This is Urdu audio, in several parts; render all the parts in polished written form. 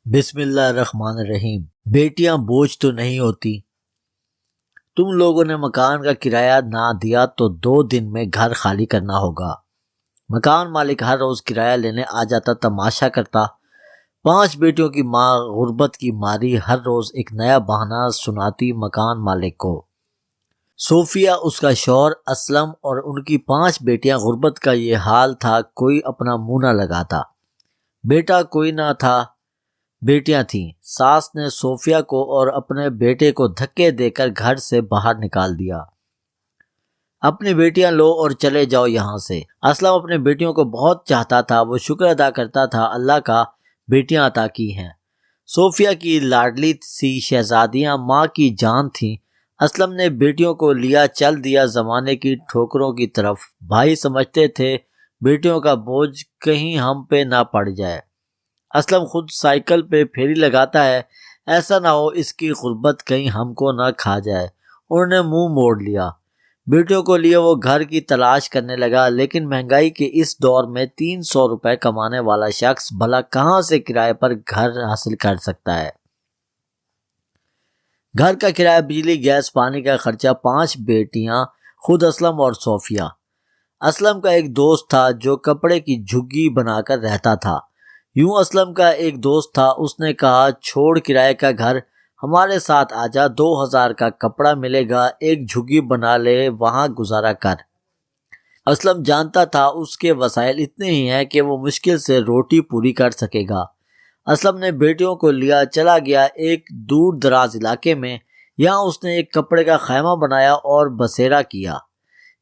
بسم اللہ الرحمن الرحیم۔ بیٹیاں بوجھ تو نہیں ہوتی۔ تم لوگوں نے مکان کا کرایہ نہ دیا تو 2 دن میں گھر خالی کرنا ہوگا۔ مکان مالک ہر روز کرایہ لینے آ جاتا، تماشا کرتا۔ 5 بیٹیوں کی ماں غربت کی ماری ہر روز ایک نیا بہانہ سناتی مکان مالک کو۔ صوفیہ، اس کا شوہر اسلم اور ان کی 5 بیٹیاں، غربت کا یہ حال تھا، کوئی اپنا منہ نہ لگاتا۔ بیٹا کوئی نہ تھا، بیٹیاں تھیں۔ ساس نے صوفیہ کو اور اپنے بیٹے کو دھکے دے کر گھر سے باہر نکال دیا۔ اپنی بیٹیاں لو اور چلے جاؤ یہاں سے۔ اسلم اپنے بیٹیوں کو بہت چاہتا تھا، وہ شکر ادا کرتا تھا اللہ کا بیٹیاں عطا کی ہیں۔ صوفیہ کی لاڈلی سی شہزادیاں ماں کی جان تھیں۔ اسلم نے بیٹیوں کو لیا چل دیا زمانے کی ٹھوکروں کی طرف۔ بھائی سمجھتے تھے بیٹیوں کا بوجھ کہیں ہم پہ نہ پڑ جائے۔ اسلم خود سائیکل پہ پھیری لگاتا ہے، ایسا نہ ہو اس کی غربت کہیں ہم کو نہ کھا جائے۔ انہوں نے منہ موڑ لیا۔ بیٹیوں کو لیے وہ گھر کی تلاش کرنے لگا، لیکن مہنگائی کے اس دور میں 300 روپے کمانے والا شخص بھلا کہاں سے کرائے پر گھر حاصل کر سکتا ہے؟ گھر کا کرایہ، بجلی، گیس، پانی کا خرچہ، 5 بیٹیاں، خود اسلم اور صوفیہ۔ اسلم کا ایک دوست تھا جو کپڑے کی جھگی بنا کر رہتا تھا۔ یوں اسلم کا ایک دوست تھا، اس نے کہا چھوڑ کرائے کا گھر، ہمارے ساتھ آجا، 2000 کا کپڑا ملے گا، ایک جھگی بنا لے، وہاں گزارا کر۔ اسلم جانتا تھا اس کے وسائل اتنے ہی ہیں کہ وہ مشکل سے روٹی پوری کر سکے گا۔ اسلم نے بیٹیوں کو لیا چلا گیا ایک دور دراز علاقے میں۔ یہاں اس نے ایک کپڑے کا خیمہ بنایا اور بسیرا کیا۔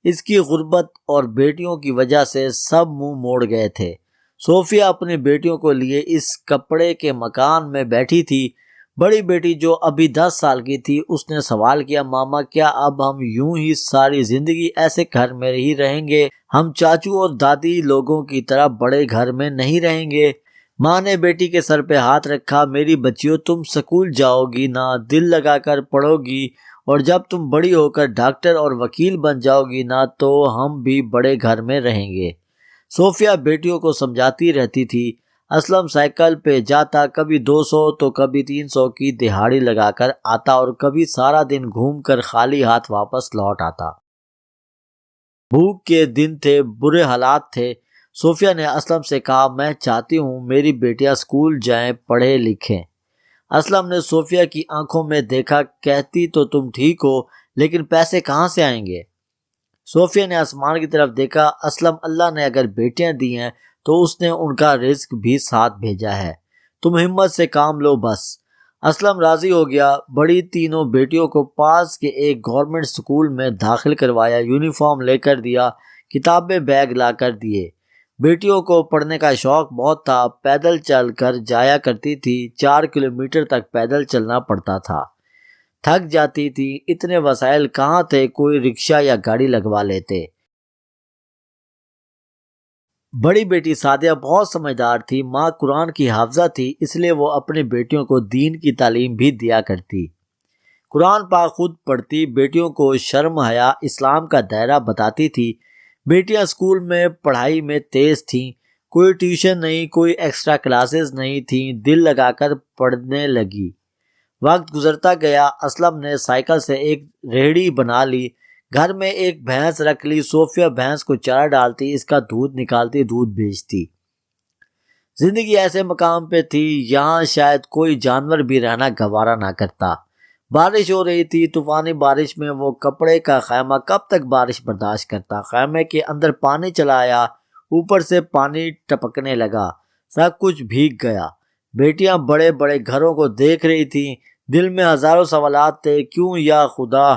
اس کی غربت اور بیٹیوں کی وجہ سے سب منہ موڑ گئے تھے۔ صوفیہ اپنی بیٹیوں کو لیے اس کپڑے کے مکان میں بیٹھی تھی۔ بڑی بیٹی جو ابھی 10 سال کی تھی، اس نے سوال کیا، ماما کیا اب ہم یوں ہی ساری زندگی ایسے گھر میں ہی رہیں گے؟ ہم چاچو اور دادی لوگوں کی طرح بڑے گھر میں نہیں رہیں گے؟ ماں نے بیٹی کے سر پہ ہاتھ رکھا، میری بچیوں تم سکول جاؤ گی نا، دل لگا کر پڑھو گی، اور جب تم بڑی ہو کر ڈاکٹر اور وکیل بن جاؤ گی نا تو ہم بھی بڑے گھر میں رہیں گے۔ صوفیہ بیٹیوں کو سمجھاتی رہتی تھی۔ اسلم سائیکل پہ جاتا، کبھی 200 تو کبھی 300 کی دہاڑی لگا کر آتا اور کبھی سارا دن گھوم کر خالی ہاتھ واپس لوٹ آتا۔ بھوک کے دن تھے، برے حالات تھے۔ صوفیہ نے اسلم سے کہا، میں چاہتی ہوں میری بیٹیاں اسکول جائیں، پڑھے لکھیں۔ اسلم نے صوفیہ کی آنکھوں میں دیکھا، کہتی تو تم ٹھیک ہو، لیکن پیسے کہاں سے آئیں گے؟ صوفیہ نے آسمان کی طرف دیکھا۔ اسلم، اللہ نے اگر بیٹیاں دی ہیں تو اس نے ان کا رزق بھی ساتھ بھیجا ہے، تم ہمت سے کام لو بس۔ اسلم راضی ہو گیا۔ بڑی تینوں بیٹیوں کو پاس کے ایک گورنمنٹ سکول میں داخل کروایا، یونیفارم لے کر دیا، کتابیں بیگ لا کر دیے۔ بیٹیوں کو پڑھنے کا شوق بہت تھا، پیدل چل کر جایا کرتی تھی، 4 کلومیٹر تک پیدل چلنا پڑتا تھا، تھک جاتی تھی۔ اتنے وسائل کہاں تھے، کوئی رکشہ یا گاڑی لگوا لیتے۔ بڑی بیٹی سعدیہ بہت سمجھدار تھی، ماں قرآن کی حافظہ تھی، اس لیے وہ اپنی بیٹیوں کو دین کی تعلیم بھی دیا کرتی۔ قرآن پاک خود پڑھتی، بیٹیوں کو شرم حیا اسلام کا دائرہ بتاتی تھی۔ بیٹیاں اسکول میں پڑھائی میں تیز تھیں، کوئی ٹیوشن نہیں، کوئی ایکسٹرا کلاسز نہیں تھیں، دل لگا کر پڑھنے لگی۔ وقت گزرتا گیا، اسلم نے سائیکل سے ایک ریہڑی بنا لی، گھر میں ایک بھینس رکھ لی۔ صوفیہ بھینس کو چارہ ڈالتی، اس کا دودھ نکالتی، دودھ بیچتی۔ زندگی ایسے مقام پہ تھی یہاں شاید کوئی جانور بھی رہنا گوارا نہ کرتا۔ بارش ہو رہی تھی، طوفانی بارش میں وہ کپڑے کا خیمہ کب تک بارش برداشت کرتا؟ خیمے کے اندر پانی چلا آیا، اوپر سے پانی ٹپکنے لگا، سب کچھ بھیگ گیا۔ بیٹیاں بڑے بڑے گھروں کو دیکھ رہی تھیں، دل میں ہزاروں سوالات تھے، کیوں یا خدا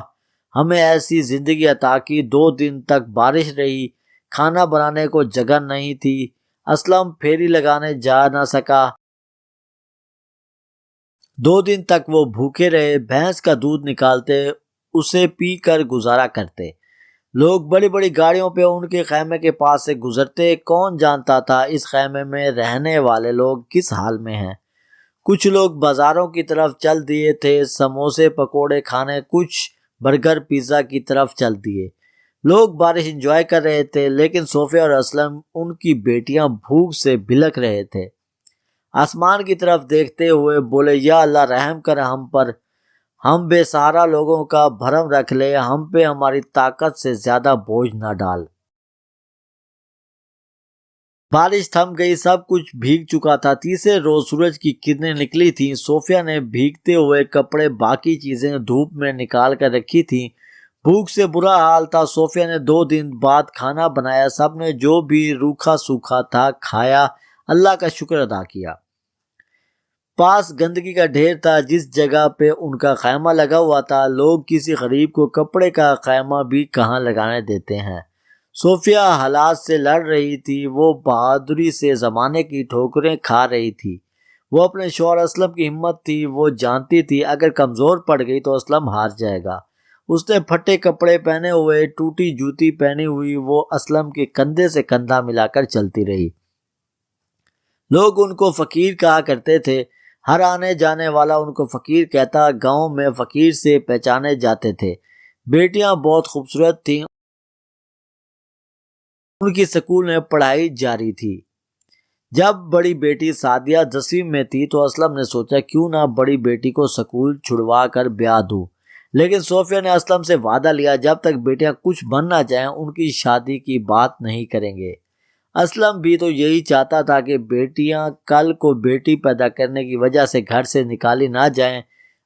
ہمیں ایسی زندگی عطا کی؟ 2 دن تک بارش رہی، کھانا بنانے کو جگہ نہیں تھی، اسلم پھیری لگانے جا نہ سکا۔ 2 دن تک وہ بھوکے رہے، بھینس کا دودھ نکالتے، اسے پی کر گزارا کرتے۔ لوگ بڑی بڑی گاڑیوں پہ ان کے خیمے کے پاس سے گزرتے، کون جانتا تھا اس خیمے میں رہنے والے لوگ کس حال میں ہیں۔ کچھ لوگ بازاروں کی طرف چل دیے تھے سموسے پکوڑے کھانے، کچھ برگر پیزا کی طرف چل دیے۔ لوگ بارش انجوائے کر رہے تھے، لیکن صوفیہ اور اسلم، ان کی بیٹیاں بھوک سے بلک رہے تھے۔ آسمان کی طرف دیکھتے ہوئے بولے یا اللہ رحم کر ہم پر، ہم بے سہارا لوگوں کا بھرم رکھ لے، ہم پہ ہماری طاقت سے زیادہ بوجھ نہ ڈال۔ بارش تھم گئی، سب کچھ بھیگ چکا تھا۔ تیسرے روز سورج کی کرنیں نکلی تھیں۔ صوفیہ نے بھیگتے ہوئے کپڑے باقی چیزیں دھوپ میں نکال کر رکھی تھیں۔ بھوک سے برا حال تھا۔ صوفیہ نے 2 دن بعد کھانا بنایا، سب نے جو بھی روکھا سوکھا تھا کھایا، اللہ کا شکر ادا کیا۔ پاس گندگی کا ڈھیر تھا جس جگہ پہ ان کا خیمہ لگا ہوا تھا، لوگ کسی غریب کو کپڑے کا خیمہ بھی کہاں لگانے دیتے ہیں۔ صوفیہ حالات سے لڑ رہی تھی، وہ بہادری سے زمانے کی ٹھوکریں کھا رہی تھی۔ وہ اپنے شوہر اسلم کی ہمت تھی، وہ جانتی تھی اگر کمزور پڑ گئی تو اسلم ہار جائے گا۔ اس نے پھٹے کپڑے پہنے ہوئے، ٹوٹی جوتی پہنی ہوئی، وہ اسلم کے کندھے سے کندھا ملا کر چلتی رہی۔ لوگ ان کو فقیر کہا کرتے تھے، ہر آنے جانے والا ان کو فقیر کہتا، گاؤں میں فقیر سے پہچانے جاتے تھے۔ بیٹیاں بہت خوبصورت تھیں، ان کی سکول میں پڑھائی جاری تھی۔ جب بڑی بیٹی سعدیہ 10ویں میں تھی تو اسلم نے سوچا کیوں نہ بڑی بیٹی کو سکول چھڑوا کر بیاہ دوں، لیکن صوفیہ نے اسلم سے وعدہ لیا جب تک بیٹیاں کچھ بن نہ جائیں ان کی شادی کی بات نہیں کریں گے۔ اسلم بھی تو یہی چاہتا تھا کہ بیٹیاں کل کو بیٹی پیدا کرنے کی وجہ سے گھر سے نکالی نہ جائیں،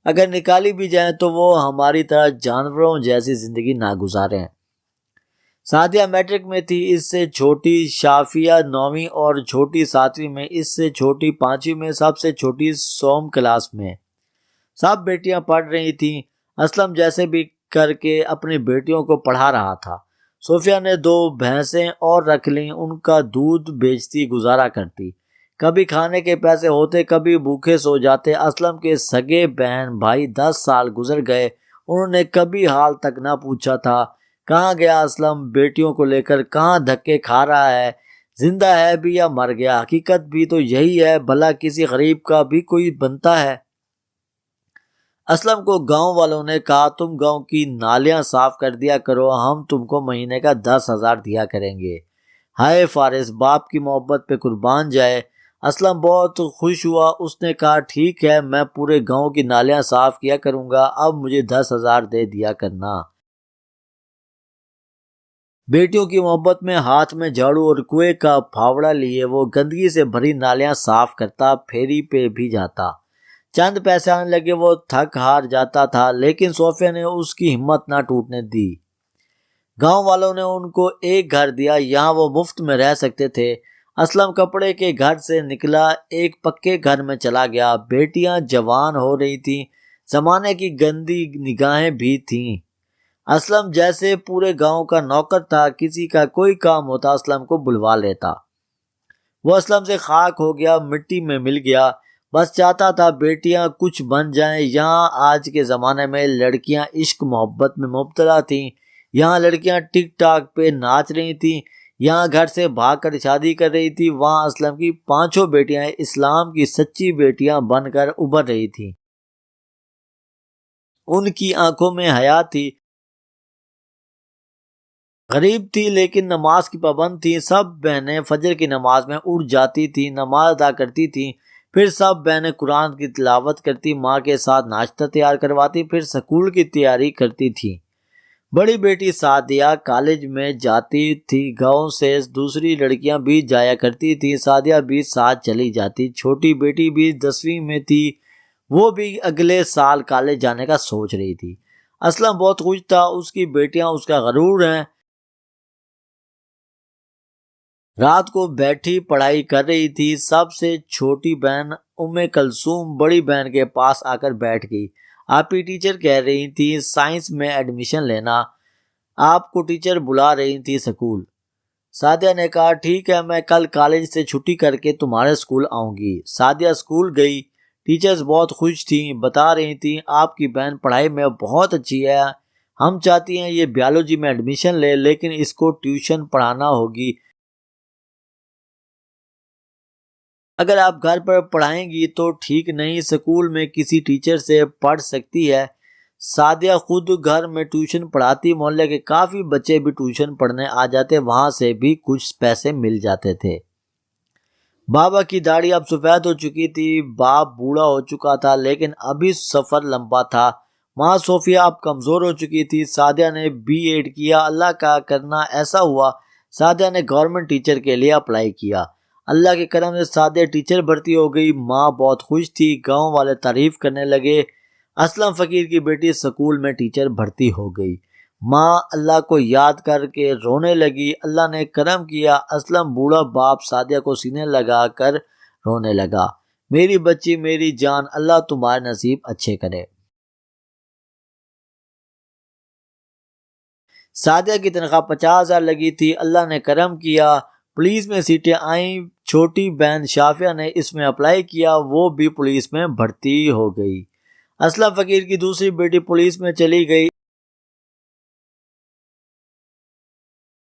اگر نکالی بھی جائیں تو وہ ہماری طرح جانوروں جیسی زندگی نہ گزاریں۔ سعدیہ میٹرک میں تھی، اس سے چھوٹی شافیہ 9ویں اور چھوٹی 7ویں میں، اس سے چھوٹی 5ویں میں، سب سے چھوٹی سوم کلاس میں۔ سب بیٹیاں پڑھ رہی تھیں۔ اسلم جیسے بھی کر کے اپنی بیٹیوں کو پڑھا رہا تھا۔ صوفیہ نے 2 بھینسیں اور رکھ لیں، ان کا دودھ بیچتی گزارا کرتی۔ کبھی کھانے کے پیسے ہوتے، کبھی بھوکے سو جاتے۔ اسلم کے سگے بہن بھائی 10 سال گزر گئے، انہوں نے کبھی حال تک نہ پوچھا تھا۔ کہاں گیا اسلم بیٹیوں کو لے کر، کہاں دھکے کھا رہا ہے، زندہ ہے بھی یا مر گیا؟ حقیقت بھی تو یہی ہے، بھلا کسی غریب کا بھی کوئی بنتا ہے؟ اسلم کو گاؤں والوں نے کہا تم گاؤں کی نالیاں صاف کر دیا کرو، ہم تم کو مہینے کا 10,000 دیا کریں گے۔ ہائے فارس، باپ کی محبت پہ قربان جائے۔ اسلم بہت خوش ہوا، اس نے کہا ٹھیک ہے میں پورے گاؤں کی نالیاں صاف کیا کروں گا، اب مجھے 10,000 دے دیا کرنا۔ بیٹیوں کی محبت میں ہاتھ میں جھاڑو اور کنویں کا پھاوڑا لیے وہ گندگی سے بھری نالیاں صاف کرتا، پھیری پہ بھی جاتا۔ چند پیسے آنے لگے، وہ تھک ہار جاتا تھا، لیکن صوفیہ نے اس کی ہمت نہ ٹوٹنے دی۔ گاؤں والوں نے ان کو ایک گھر دیا، یہاں وہ مفت میں رہ سکتے تھے۔ اسلم کپڑے کے گھر سے نکلا، ایک پکے گھر میں چلا گیا۔ بیٹیاں جوان ہو رہی تھیں، زمانے کی گندی نگاہیں بھی تھیں۔ اسلم جیسے پورے گاؤں کا نوکر تھا، کسی کا کوئی کام ہوتا اسلم کو بلوا لیتا۔ وہ اسلم سے خاک ہو گیا، مٹی میں مل گیا، بس چاہتا تھا بیٹیاں کچھ بن جائیں۔ یہاں آج کے زمانے میں لڑکیاں عشق محبت میں مبتلا تھیں، یہاں لڑکیاں ٹک ٹاک پہ ناچ رہی تھیں، یہاں گھر سے بھاگ کر شادی کر رہی تھی، وہاں اسلم کی 5 بیٹیاں اسلام کی سچی بیٹیاں بن کر ابھر رہی تھیں۔ ان کی آنکھوں میں حیا تھی، غریب تھی لیکن نماز کی پابند تھی۔ سب بہنیں فجر کی نماز میں اٹھ جاتی تھیں، نماز ادا کرتی تھیں، پھر سب بہنیں قرآن کی تلاوت کرتی، ماں کے ساتھ ناشتہ تیار کرواتی، پھر سکول کی تیاری کرتی تھیں۔ بڑی بیٹی سعدیہ کالج میں جاتی تھی، گاؤں سے دوسری لڑکیاں بھی جایا کرتی تھیں، سعدیہ بھی ساتھ چلی جاتی۔ چھوٹی بیٹی بھی 10ویں میں تھی، وہ بھی اگلے سال کالج جانے کا سوچ رہی تھی۔ اسلم بہت خوش تھا، اس کی بیٹیاں اس کا غرور ہیں۔ رات کو بیٹھی پڑھائی کر رہی تھی، سب سے چھوٹی بہن کلثوم بڑی بہن کے پاس آ کر بیٹھ گئی۔ آپ کی ٹیچر کہہ رہی تھی سائنس میں ایڈمیشن لینا، آپ کو ٹیچر بلا رہی تھی سکول۔ سعدیہ نے کہا ٹھیک ہے میں کل کالج سے چھٹی کر کے تمہارے سکول آؤں گی۔ سعدیہ سکول گئی، ٹیچرز بہت خوش تھیں، بتا رہی تھیں آپ کی بہن پڑھائی میں بہت اچھی ہے، ہم چاہتی ہیں یہ بیالوجی میں ایڈمیشن لے، لیکن اس کو ٹیوشن پڑھانا ہوگی، اگر آپ گھر پر پڑھائیں گی تو ٹھیک نہیں، سکول میں کسی ٹیچر سے پڑھ سکتی ہے۔ سعدیہ خود گھر میں ٹیوشن پڑھاتی، محلے کے کافی بچے بھی ٹیوشن پڑھنے آ جاتے، وہاں سے بھی کچھ پیسے مل جاتے تھے۔ بابا کی داڑھی اب سفید ہو چکی تھی، باپ بوڑھا ہو چکا تھا، لیکن ابھی سفر لمبا تھا۔ ماں صوفیہ اب کمزور ہو چکی تھی۔ سعدیہ نے BEd کیا۔ اللہ کا کرنا ایسا ہوا، سعدیہ نے گورنمنٹ ٹیچر کے لیے اپلائی کیا۔ اللہ کے کرم سے سعدیہ ٹیچر بھرتی ہو گئی۔ ماں بہت خوش تھی، گاؤں والے تعریف کرنے لگے۔ اسلم فقیر کی بیٹی سکول میں ٹیچر بھرتی ہو گئی۔ ماں اللہ کو یاد کر کے رونے لگی۔ اللہ نے کرم کیا، اسلم بوڑھا باپ سعدیہ کو سینے لگا کر رونے لگا، میری بچی میری جان، اللہ تمہارے نصیب اچھے کرے۔ سعدیہ کی تنخواہ 50,000 لگی تھی۔ اللہ نے کرم کیا، پولیس میں سیٹیں آئیں۔ چھوٹی بہن شافیہ نے اس میں اپلائی کیا، وہ بھی پولیس میں بھرتی ہو گئی۔ اسلم فقیر کی دوسری بیٹی پولیس میں چلی گئی۔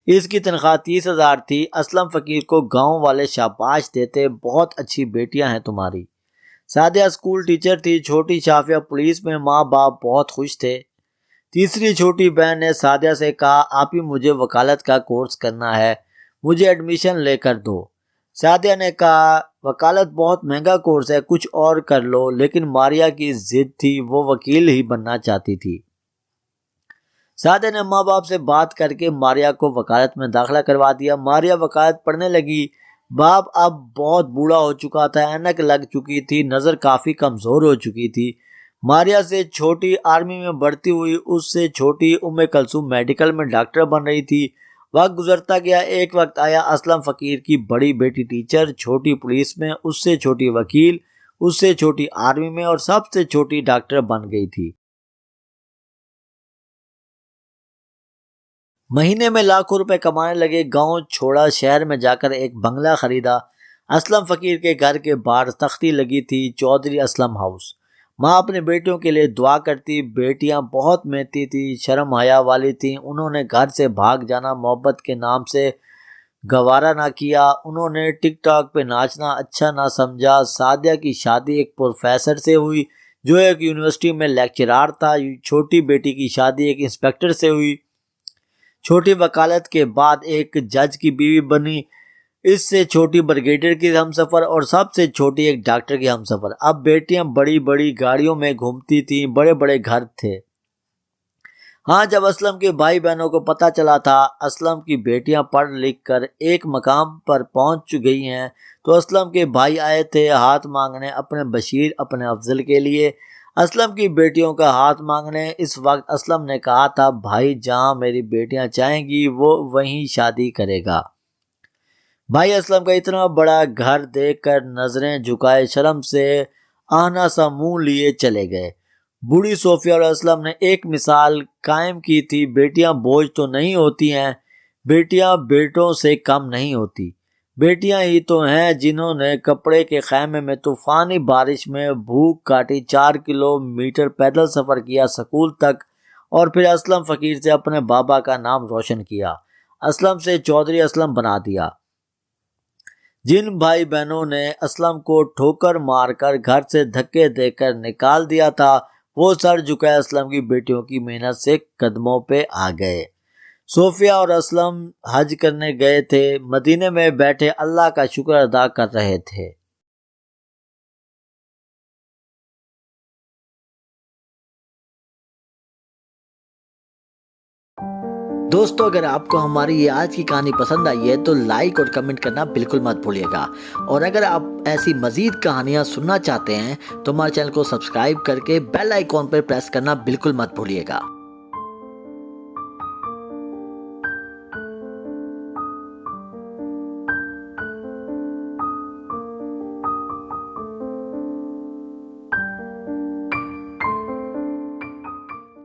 اس کی تنخواہ 30,000 تھی۔ اسلم فقیر کو گاؤں والے شاباش دیتے، بہت اچھی بیٹیاں ہیں تمہاری۔ سعدیہ اسکول ٹیچر تھی، چھوٹی شافیہ پولیس میں۔ ماں باپ بہت خوش تھے۔ تیسری چھوٹی بہن نے سعدیہ سے کہا، آپ ہی مجھے وکالت کا کورس کرنا ہے، مجھے ایڈمیشن لے کر دو۔ سعدیہ نے کہا، وکالت بہت مہنگا کورس ہے، کچھ اور کر لو۔ لیکن ماریہ کی ضد تھی، وہ وکیل ہی بننا چاہتی تھی۔ سعدیہ نے ماں باپ سے بات کر کے ماریہ کو وکالت میں داخلہ کروا دیا۔ ماریہ وکالت پڑھنے لگی۔ باپ اب بہت بوڑھا ہو چکا تھا، اینک لگ چکی تھی، نظر کافی کمزور ہو چکی تھی۔ ماریہ سے چھوٹی آرمی میں بھرتی ہوئی، اس سے چھوٹی کلثوم میڈیکل میں ڈاکٹر بن رہی تھی۔ وقت گزرتا گیا، ایک وقت آیا اسلم فقیر کی بڑی بیٹی ٹیچر، چھوٹی پولیس میں، اس سے چھوٹی وکیل، اس سے چھوٹی آرمی میں، اور سب سے چھوٹی ڈاکٹر بن گئی تھی۔ مہینے میں لاکھوں روپے کمانے لگے۔ گاؤں چھوڑا، شہر میں جا کر ایک بنگلہ خریدا۔ اسلم فقیر کے گھر کے باہر تختی لگی تھی، چودھری اسلم ہاؤس۔ ماں اپنے بیٹیوں کے لیے دعا کرتی۔ بیٹیاں بہت محنتی تھی، شرم حیا والی تھیں، انہوں نے گھر سے بھاگ جانا محبت کے نام سے گوارا نہ کیا۔ انہوں نے ٹک ٹاک پہ ناچنا اچھا نہ سمجھا۔ سعدیہ کی شادی ایک پروفیسر سے ہوئی جو ایک یونیورسٹی میں لیکچرار تھا۔ چھوٹی بیٹی کی شادی ایک انسپیکٹر سے ہوئی۔ چھوٹی وکالت کے بعد ایک جج کی بیوی بنی، اس سے چھوٹی بریگیڈیئر کی ہمسفر، اور سب سے چھوٹی ایک ڈاکٹر کی ہمسفر۔ اب بیٹیاں بڑی بڑی گاڑیوں میں گھومتی تھیں، بڑے بڑے گھر تھے۔ ہاں، جب اسلم کے بھائی بہنوں کو پتہ چلا تھا اسلم کی بیٹیاں پڑھ لکھ کر ایک مقام پر پہنچ گئی ہیں، تو اسلم کے بھائی آئے تھے ہاتھ مانگنے، اپنے بشیر، اپنے افضل کے لیے، اسلم کی بیٹیوں کا ہاتھ مانگنے۔ اس وقت اسلم نے کہا تھا، بھائی جہاں میری بیٹیاں چاہیں گی وہ وہیں شادی کرے گا۔ بھائی اسلم کا اتنا بڑا گھر دیکھ کر نظریں جھکائے شرم سے آہنا سا منہ لیے چلے گئے۔ بوڑھی صوفیہ اور اسلم نے ایک مثال قائم کی تھی، بیٹیاں بوجھ تو نہیں ہوتی ہیں، بیٹیاں بیٹوں سے کم نہیں ہوتی۔ بیٹیاں ہی تو ہیں جنہوں نے کپڑے کے خیمے میں طوفانی بارش میں بھوک کاٹی، 4 کلومیٹر پیدل سفر کیا سکول تک، اور پھر اسلم فقیر سے اپنے بابا کا نام روشن کیا، اسلم سے چودھری اسلم بنا دیا۔ جن بھائی بہنوں نے اسلم کو ٹھوکر مار کر گھر سے دھکے دے کر نکال دیا تھا، وہ سر جھکائے اسلم کی بیٹیوں کی محنت سے قدموں پہ آ گئے۔ صوفیہ اور اسلم حج کرنے گئے تھے، مدینے میں بیٹھے اللہ کا شکر ادا کر رہے تھے۔ دوستو، اگر آپ کو ہماری یہ آج کی کہانی پسند آئی ہے تو لائک اور کمنٹ کرنا بالکل مت بھولیے گا، اور اگر آپ ایسی مزید کہانیاں سننا چاہتے ہیں تو ہمارے چینل کو سبسکرائب کر کے بیل آئیکن پر پریس کرنا بالکل مت بھولیے گا۔